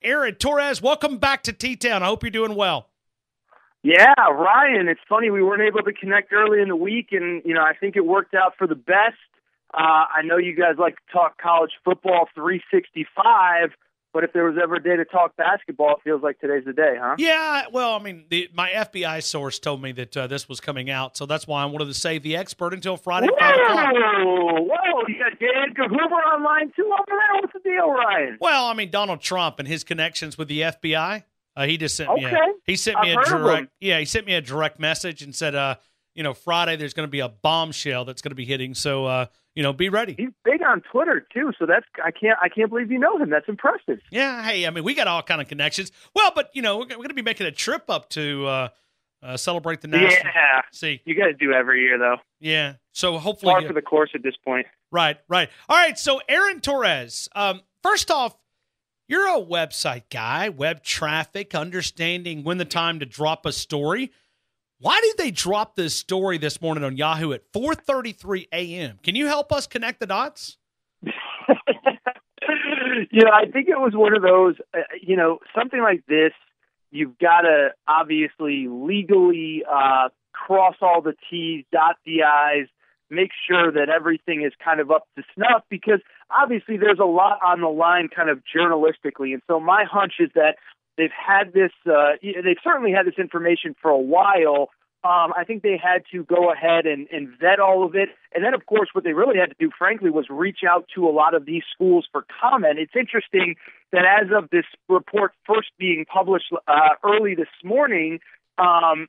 Aaron Torres, welcome back to T-Town. I hope you're doing well. Yeah, Ryan, it's funny we weren't able to connect early in the week, and, I think it worked out for the best. I know you guys like to talk college football 365, but if there was ever a day to talk basketball, it feels like today's the day, huh? Yeah, well, my FBI source told me that this was coming out, so that's why I wanted to save the expert until Friday at 5 o'clock. Whoa, you got Dan Hoover online too over there? What's the deal, Ryan? Well, Donald Trump and his connections with the FBI. He just sent me he sent me he sent me a direct message and said, Friday there's going to be a bombshell that's going to be hitting. So, be ready. He's big on Twitter too. So I can't believe you know him. That's impressive. Yeah. Hey, we got all kind of connections. Well, but we're going to be making a trip up to celebrate the national. Yeah. See, you guys do every year though. Yeah. So hopefully par for the course at this point. Right. All right. So Aaron Torres, first off, you're a website guy, web traffic, understanding when the time to drop a story. Why did they drop this story this morning on Yahoo at 4:33 a.m.? Can you help us connect the dots? I think it was one of those, something like this, you've got to obviously legally cross all the T's, dot the I's, make sure that everything is kind of up to snuff, because obviously there's a lot on the line kind of journalistically. And so my hunch is that they've had this, they've certainly had this information for a while. I think they had to go ahead and vet all of it. And then, of course, what they really had to do, frankly, was reach out to a lot of these schools for comment. It's interesting that as of this report first being published early this morning, the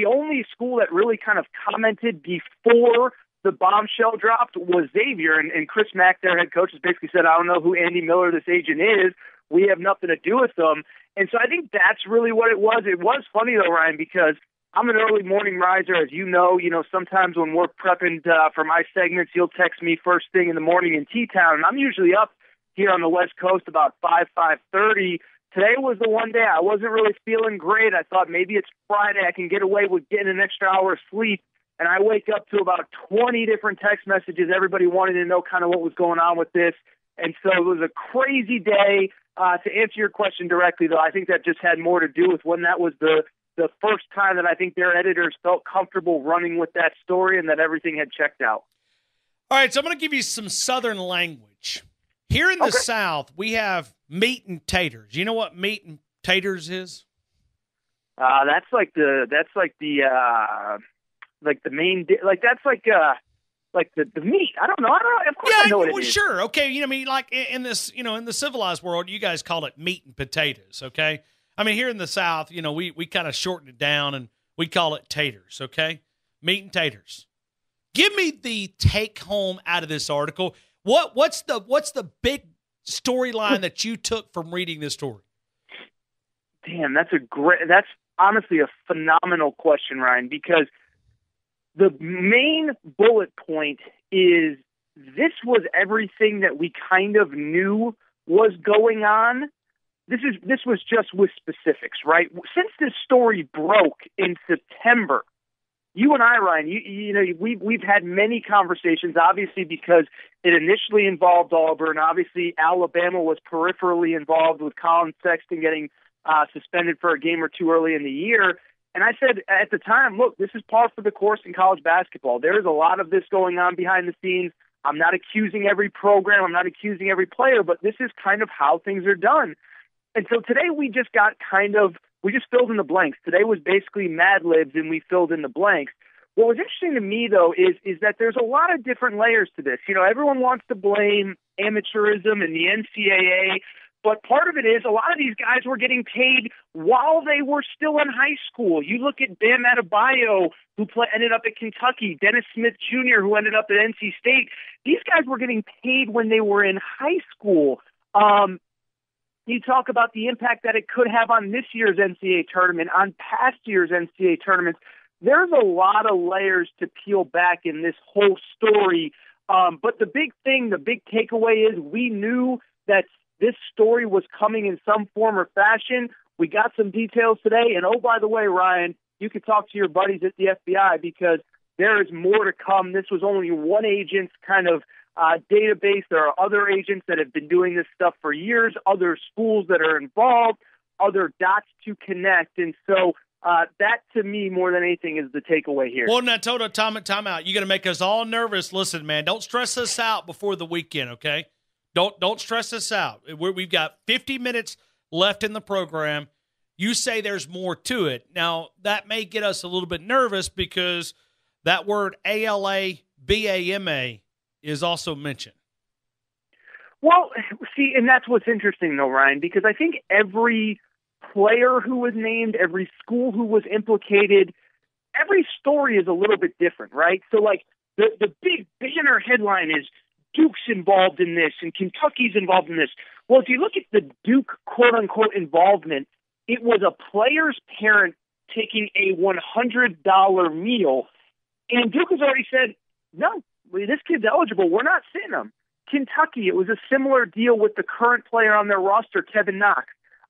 only school that really kind of commented before the bombshell dropped was Xavier, and Chris Mack, their head coach, has basically said, I don't know who Andy Miller, this agent, is. We have nothing to do with them. And so I think that's really what it was. It was funny, though, Ryan, because I'm an early morning riser, as you know. Sometimes when we're prepping for my segments, you'll text me first thing in the morning in T-Town, and I'm usually up here on the West Coast about 5:30. Today was the one day I wasn't really feeling great. I thought maybe it's Friday. I can get away with getting an extra hour of sleep. And I wake up to about 20 different text messages, everybody wanting to know kind of what was going on with this. And so it was a crazy day. To answer your question directly, though, I think that just had more to do with when that was the first time that I think their editors felt comfortable running with that story and that everything had checked out. All right, so I'm going to give you some Southern language. Here in the South, we have meat and taters. You know what meat and taters is? That's like the main, like the meat. I don't know. Of course I know what it is. Sure. Okay. Like in this, in the civilized world, you guys call it meat and potatoes. Okay. Here in the South, we kind of shorten it down and we call it taters. Okay. Meat and taters. Give me the take home out of this article. What's the big storyline that you took from reading this story? Damn, that's honestly a phenomenal question, Ryan, because the main bullet point is this was everything that we kind of knew was going on. This was just with specifics, right? Since this story broke in September, you and I, Ryan, we've had many conversations, obviously, because it initially involved Auburn. Obviously, Alabama was peripherally involved with Colin Sexton getting suspended for a game or two early in the year. And I said at the time, look, this is par for the course in college basketball. There is a lot of this going on behind the scenes. I'm not accusing every program. I'm not accusing every player, but this is kind of how things are done. And so today we just filled in the blanks. Today was basically Mad Libs, and we filled in the blanks. What was interesting to me, though, is that there's a lot of different layers to this. Everyone wants to blame amateurism and the NCAA, but part of it is a lot of these guys were getting paid while they were still in high school. You look at Bam Adebayo, who ended up at Kentucky, Dennis Smith Jr., who ended up at NC State. These guys were getting paid when they were in high school. You talk about the impact that it could have on this year's NCAA tournament, on past year's NCAA tournaments. There's a lot of layers to peel back in this whole story. But the big takeaway is we knew that this story was coming in some form or fashion. We got some details today. And, oh, by the way, Ryan, you could talk to your buddies at the FBI because there is more to come. This was only one agent's kind of database. There are other agents that have been doing this stuff for years, other schools that are involved, other dots to connect. And so that, to me, more than anything, is the takeaway here. Well, now, Toto, time out. You're going to make us all nervous. Listen, man, don't stress us out before the weekend, okay? Don't stress us out. We've got 50 minutes left in the program. You say there's more to it. Now, that may get us a little bit nervous because that word ALABAMA is also mentioned. Well, see, and that's what's interesting, though, Ryan, because I think every player who was named, every school who was implicated, every story is a little bit different, right? So, like, the big banner headline is Duke's involved in this and Kentucky's involved in this. Well, if you look at the Duke quote-unquote involvement, it was a player's parent taking a $100 meal, and Duke has already said, no, this kid's eligible. We're not sitting him. Kentucky, it was a similar deal with the current player on their roster, Kevin Knox,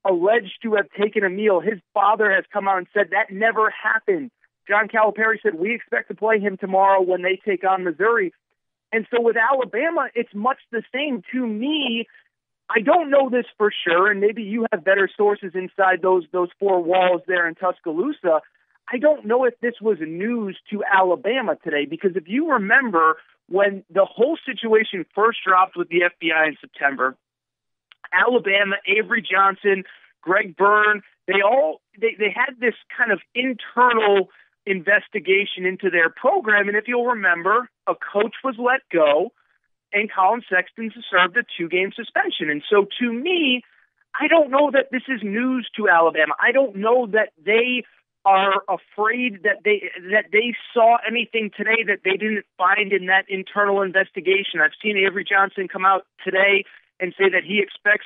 alleged to have taken a meal. His father has come out and said that never happened. John Calipari said, we expect to play him tomorrow when they take on Missouri. And so with Alabama, it's much the same. To me, I don't know this for sure, and maybe you have better sources inside those four walls there in Tuscaloosa. I don't know if this was news to Alabama today, because if you remember when the whole situation first dropped with the FBI in September, Alabama, Avery Johnson, Greg Byrne, they had this kind of internal investigation into their program, and if you'll remember, a coach was let go, and Colin Sexton served a 2-game suspension. And so to me, I don't know that this is news to Alabama. I don't know that they are afraid that they saw anything today that they didn't find in that internal investigation. I've seen Avery Johnson come out today and say that he expects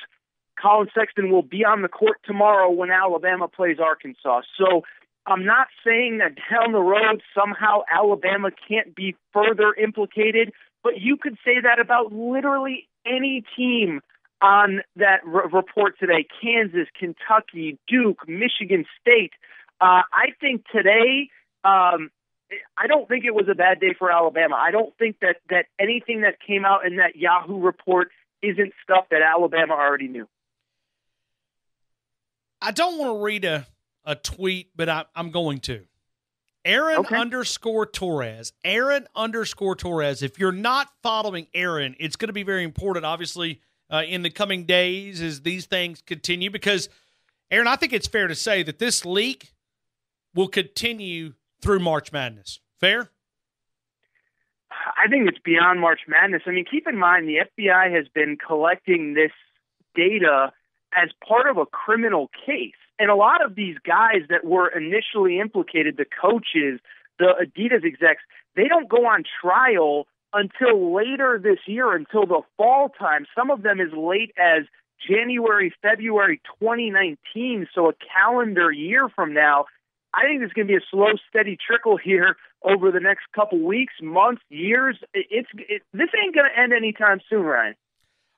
Colin Sexton will be on the court tomorrow when Alabama plays Arkansas. So I'm not saying that down the road somehow Alabama can't be further implicated, but you could say that about literally any team on that report today. Kansas, Kentucky, Duke, Michigan State. I think today, I don't think it was a bad day for Alabama. I don't think that anything that came out in that Yahoo report isn't stuff that Alabama already knew. I don't want to read a tweet, but I'm going to. Aaron _Torres. Aaron _Torres. If you're not following Aaron, it's going to be very important, obviously, in the coming days as these things continue. Because, Aaron, I think it's fair to say that this leak will continue through March Madness. Fair? I think it's beyond March Madness. I mean, keep in mind, the FBI has been collecting this data as part of a criminal case. And a lot of these guys that were initially implicated, the coaches, the Adidas execs, they don't go on trial until later this year, until the fall time. Some of them as late as January, February 2019, so a calendar year from now. I think there's going to be a slow, steady trickle here over the next couple weeks, months, years. This ain't going to end anytime soon, Ryan.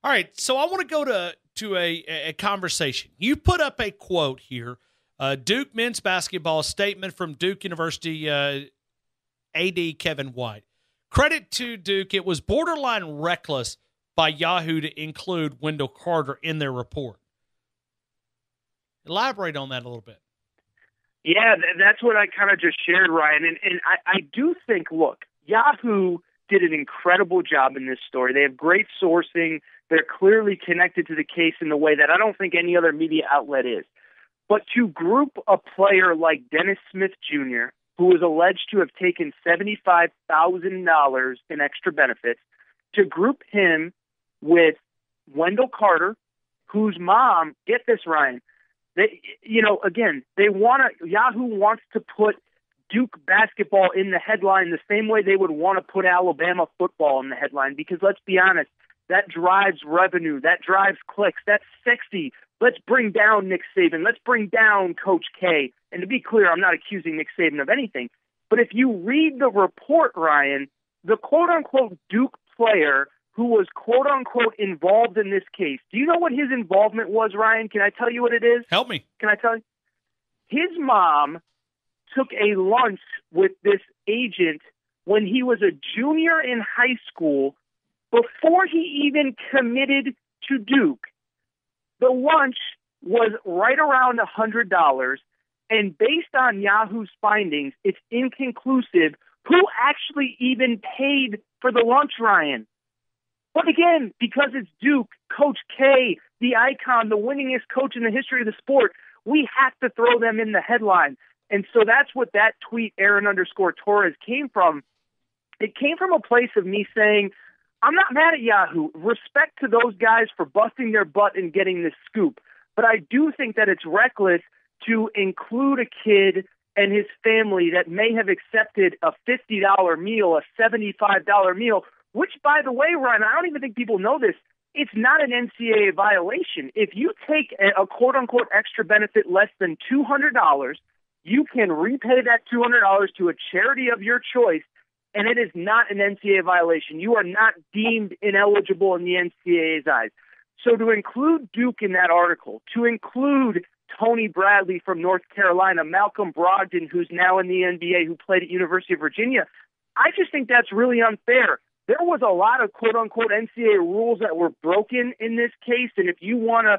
All right, so I want to go to a conversation. You put up a quote here, Duke men's basketball statement from Duke University AD Kevin White. Credit to Duke, it was borderline reckless by Yahoo to include Wendell Carter in their report. Elaborate on that a little bit. Yeah, that's what I kind of just shared, Ryan. And I do think, look, Yahoo did an incredible job in this story. They have great sourcing. They're clearly connected to the case in the way that I don't think any other media outlet is. But to group a player like Dennis Smith Jr., who was alleged to have taken $75,000 in extra benefits, to group him with Wendell Carter, whose mom, get this, Ryan, Yahoo wants to put Duke basketball in the headline the same way they would want to put Alabama football in the headline, because let's be honest, that drives revenue, that drives clicks, that's sexy. Let's bring down Nick Saban. Let's bring down Coach K. And to be clear, I'm not accusing Nick Saban of anything. But if you read the report, Ryan, the quote-unquote Duke player who was quote-unquote involved in this case, do you know what his involvement was, Ryan? Can I tell you what it is? Help me. Can I tell you? His mom took a lunch with this agent when he was a junior in high school before he even committed to Duke, the lunch was right around $100. And based on Yahoo's findings, it's inconclusive who actually even paid for the lunch, Ryan. But again, because it's Duke, Coach K, the icon, the winningest coach in the history of the sport, we have to throw them in the headline. And so that's what that tweet, Aaron_Torres, came from. It came from a place of me saying, I'm not mad at Yahoo. Respect to those guys for busting their butt and getting this scoop. But I do think that it's reckless to include a kid and his family that may have accepted a $50 meal, a $75 meal, which, by the way, Ryan, I don't even think people know this. It's not an NCAA violation. If you take a quote-unquote extra benefit less than $200, you can repay that $200 to a charity of your choice, and it is not an NCAA violation. You are not deemed ineligible in the NCAA's eyes. So to include Duke in that article, to include Tony Bradley from North Carolina, Malcolm Brogdon, who's now in the NBA, who played at University of Virginia, I just think that's really unfair. There was a lot of quote-unquote NCAA rules that were broken in this case, and if you want to,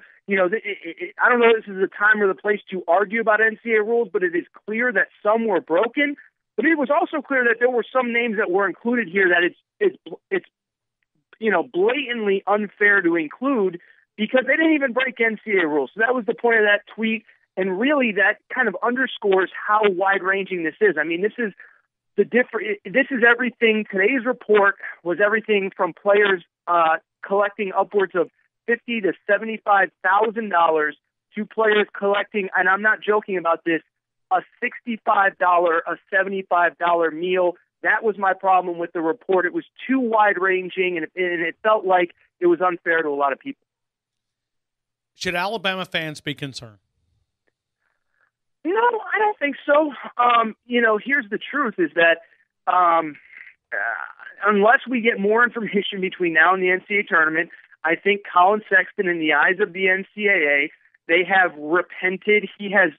I don't know if this is the time or the place to argue about NCAA rules, but it is clear that some were broken. But it was also clear that there were some names that were included here that it's blatantly unfair to include because they didn't even break NCAA rules. So that was the point of that tweet, and really that kind of underscores how wide-ranging this is. I mean, this is everything. Today's report was everything from players collecting upwards of $50,000 to $75,000 to players collecting, and I'm not joking about this, a $65, a $75 meal. That was my problem with the report. It was too wide-ranging, and it felt like it was unfair to a lot of people. Should Alabama fans be concerned? No, I don't think so. Here's the truth is that unless we get more information between now and the NCAA tournament, I think Colin Sexton, in the eyes of the NCAA, they have repented. He has,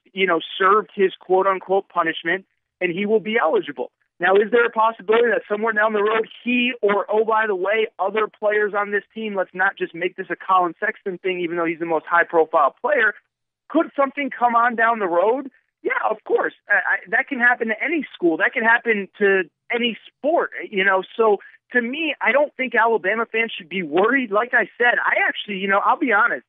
served his quote-unquote punishment, and he will be eligible. Now, is there a possibility that somewhere down the road he or, oh, by the way, other players on this team, let's not just make this a Colin Sexton thing, even though he's the most high-profile player, could something come on down the road? Yeah, of course. That can happen to any school. That can happen to any sport, So to me, I don't think Alabama fans should be worried. Like I said, I actually, I'll be honest.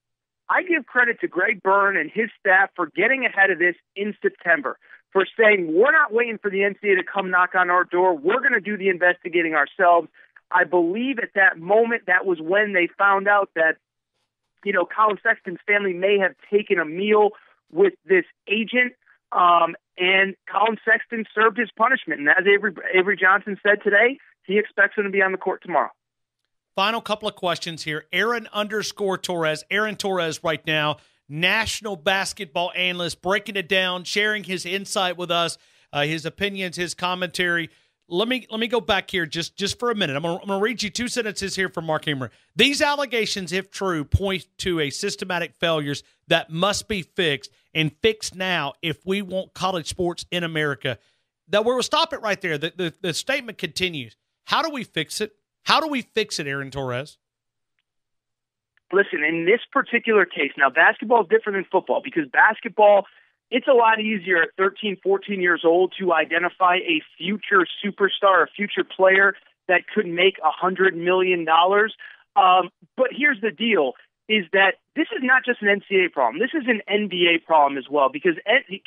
I give credit to Greg Byrne and his staff for getting ahead of this in September, for saying we're not waiting for the NCAA to come knock on our door. We're going to do the investigating ourselves. I believe at that moment that was when they found out that, Colin Sexton's family may have taken a meal with this agent, and Colin Sexton served his punishment. And as Avery Johnson said today, he expects him to be on the court tomorrow. Final couple of questions here. Aaron_Torres. Aaron Torres right now, national basketball analyst, breaking it down, sharing his insight with us, his opinions, his commentary. Let me go back here just for a minute. I'm gonna read you two sentences here from Mark Hammer. These allegations, if true, point to a systematic failures that must be fixed and fixed now if we want college sports in America. That we'll stop it right there. The statement continues. How do we fix it? How do we fix it, Aaron Torres? Listen, in this particular case, now basketball is different than football because basketball, it's a lot easier at 13, 14 years old to identify a future superstar, a future player that could make $100 million. But here's the deal, is that this is not just an NCAA problem. This is an NBA problem as well because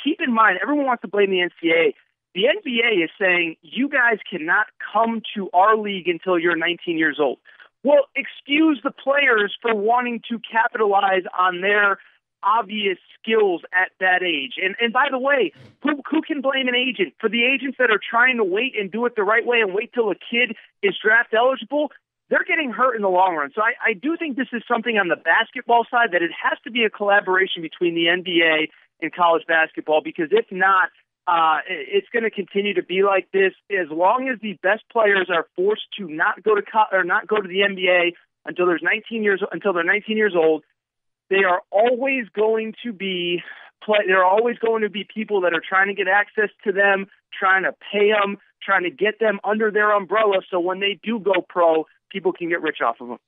keep in mind, everyone wants to blame the NCAA. The NBA is saying, you guys cannot come to our league until you're 19 years old. Well, excuse the players for wanting to capitalize on their obvious skills at that age. And by the way, who can blame an agent? For the agents that are trying to wait and do it the right way and wait till a kid is draft eligible, they're getting hurt in the long run. So I do think this is something on the basketball side that it has to be a collaboration between the NBA and college basketball because if not, it's going to continue to be like this as long as the best players are forced to not go to the NBA until they're 19 years old. They are always going to be there are always going to be people that are trying to get access to them, trying to pay them, trying to get them under their umbrella. So when they do go pro, people can get rich off of them.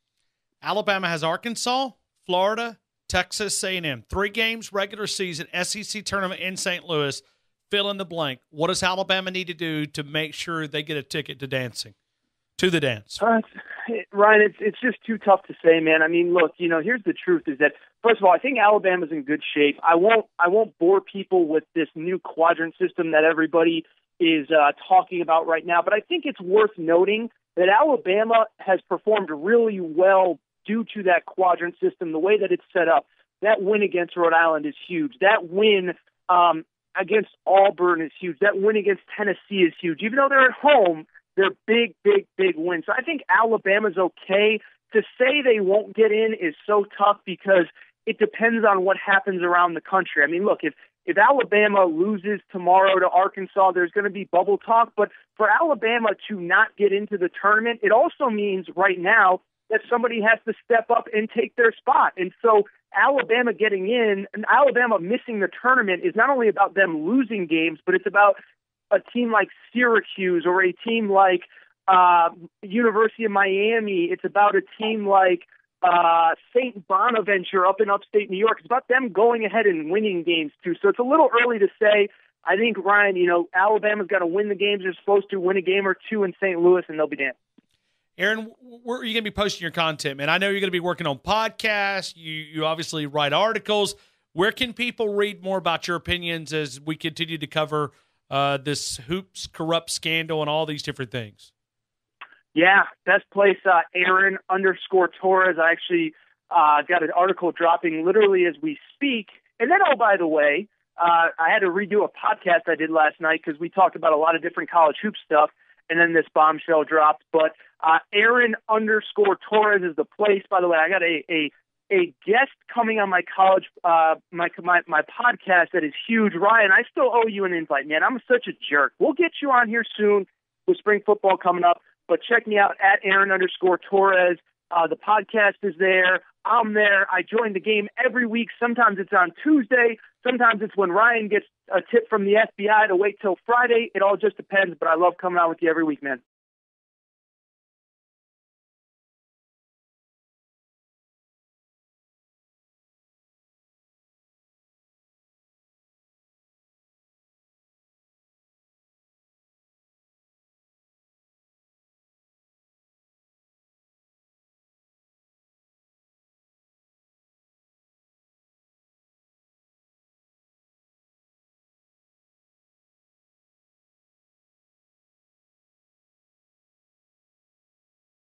Alabama has Arkansas, Florida, Texas A&M. 3 games, regular season, SEC tournament in St. Louis. Fill in the blank. What does Alabama need to do to make sure they get a ticket to the dance? Ryan, it's just too tough to say, man. I mean, look, here's the truth: is that first of all, I think Alabama's in good shape. I won't bore people with this new quadrant system that everybody is talking about right now, but I think it's worth noting that Alabama has performed really well due to that quadrant system, the way that it's set up. That win against Rhode Island is huge. That win against Auburn is huge. That win against Tennessee is huge. Even though they're at home, they're big, big, big wins. So I think Alabama's okay. To say they won't get in is so tough because it depends on what happens around the country. I mean, look, if Alabama loses tomorrow to Arkansas, there's going to be bubble talk. But for Alabama to not get into the tournament, it also means right now that somebody has to step up and take their spot. And so Alabama getting in and Alabama missing the tournament is not only about them losing games, but it's about a team like Syracuse or a team like University of Miami. It's about a team like St. Bonaventure up in upstate New York. It's about them going ahead and winning games too. So it's a little early to say. I think, Ryan, Alabama's got to win the games they're supposed to, win a game or two in St. Louis, and they'll be damned. Aaron, where are you going to be posting your content, man? I know you're going to be working on podcasts. You obviously write articles. Where can people read more about your opinions as we continue to cover this hoops corrupt scandal and all these different things? Yeah, best place, Aaron_Torres. I actually got an article dropping literally as we speak. And then, oh, by the way, I had to redo a podcast I did last night because we talked about a lot of different college hoop stuff, and then this bombshell dropped. But Aaron_Torres is the place. By the way, I got a guest coming on my college my podcast that is huge. Ryan, I still owe you an invite, man. I'm such a jerk. We'll get you on here soon with spring football coming up. But check me out at Aaron_Torres. The podcast is there. I'm there. I join the game every week. Sometimes it's on Tuesday. Sometimes it's when Ryan gets a tip from the FBI to wait till Friday. It all just depends, but I love coming out with you every week, man.